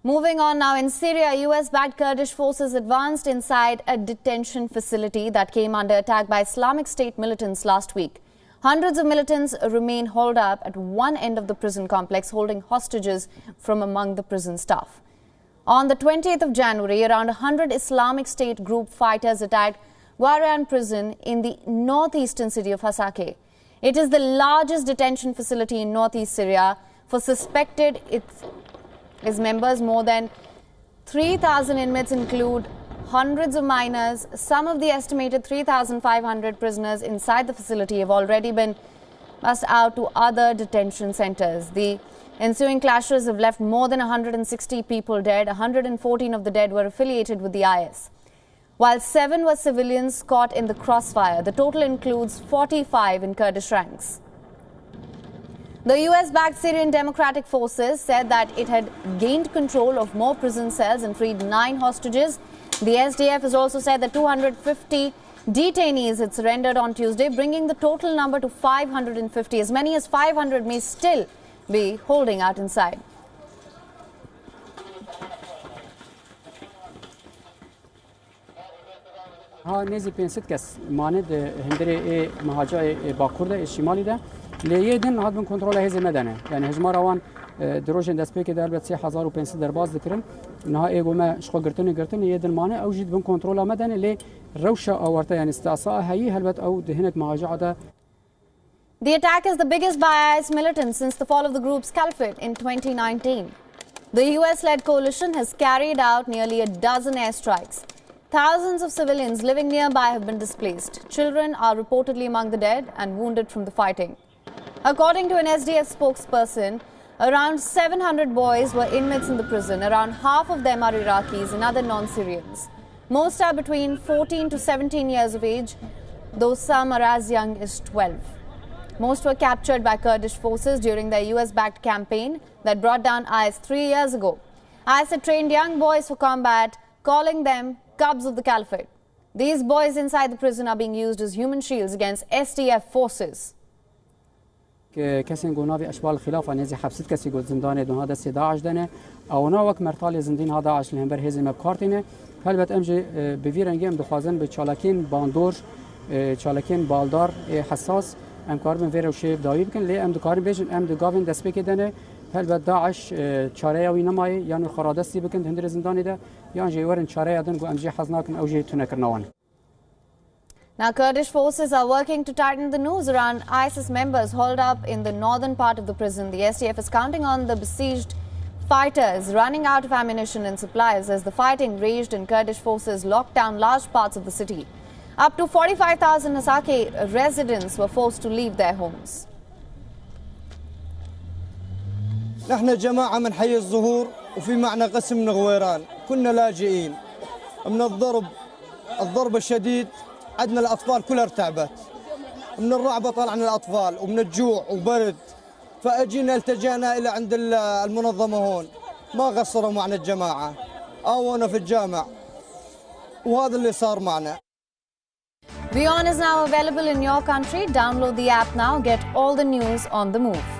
Moving on now, in Syria, US-backed Kurdish forces advanced inside a detention facility that came under attack by Islamic State militants last week. Hundreds of militants remain holed up at one end of the prison complex, holding hostages from among the prison staff. On the 20th of January, around 100 Islamic State group fighters attacked WION prison in the northeastern city of Hasakeh. It is the largest detention facility in northeast Syria for suspected its members. More than 3,000 inmates include hundreds of minors. Some of the estimated 3,500 prisoners inside the facility have already been bussed out to other detention centers. The ensuing clashes have left more than 160 people dead. 114 of the dead were affiliated with the IS, while 7 were civilians caught in the crossfire. The total includes 45 in Kurdish ranks. The US-backed Syrian Democratic Forces said that it had gained control of more prison cells and freed 9 hostages. The SDF has also said that 250 detainees had surrendered on Tuesday, bringing the total number to 550. As many as 500 may still be holding out inside. ها نزی 500 کس ماند هندری مهاجر باکورد الشمالی ده لیدن هاد من کنترل هزی مدنه یعنی هجمار آوان دروژن دست پیک در بچه 1500 درباز ذکرن نها ایگوما شخو گرتن یدن مانه او جد من کنترل مدنه لی روشة آورته یعنی استعصاء هایی هلبت او دهنت مهاجر ده. The attack is the biggest by IS militants since the fall of the group's caliphate in 2019. The US-led coalition has carried out nearly a dozen airstrikes. Thousands of civilians living nearby have been displaced. Children are reportedly among the dead and wounded from the fighting. According to an SDF spokesperson, around 700 boys were inmates in the prison. Around half of them are Iraqis and other non-Syrians. Most are between 14 to 17 years of age, though some are as young as 12. Most were captured by Kurdish forces during their US-backed campaign that brought down IS 3 years ago. IS had trained young boys for combat, calling them cubs of the caliphate. These boys inside the prison are being used as human shields against SDF forces. کسی گوناوی اشبال خلاف نزی حبست کسی گل زندان دون هذا سداعش دنه او ناوک مرتال زندین هذا عش لهمبر هزی مبکارتینه هلبت امجی بویرنگی ام دخوازن به چالکین باندور چالکین بالدار حساس ام کاربن ویرو شیب دایی بکن لی ام دکارن بیشن ام دگاوین دست بکدنه هلبت داعش چاره وی نمای یعنی خرادستی بکن هندر زندانی ده یان جیورن چاره دن گو امجی حزناکن او جی تونکرنوان. Now, Kurdish forces are working to tighten the noose around ISIS members holed up in the northern part of the prison. The SDF is counting on the besieged fighters running out of ammunition and supplies as the fighting raged and Kurdish forces locked down large parts of the city. Up to 45,000 Hasakeh residents were forced to leave their homes. نحن جماعة من حي الظهور وفي معنا قسم من غويران كنا لاجئين من الضرب الشديد. عندنا الأطفال كلها ارتعبت من الرعب، طلعنا الأطفال ومن الجوع وبرد، فأجينا التجأنا إلى عند المنظمة هون. ما قصروا معنا الجماعة، آوونا في الجامع وهذا اللي صار معنا. WION is now available in your country. Download the app now. Get all the news on the move.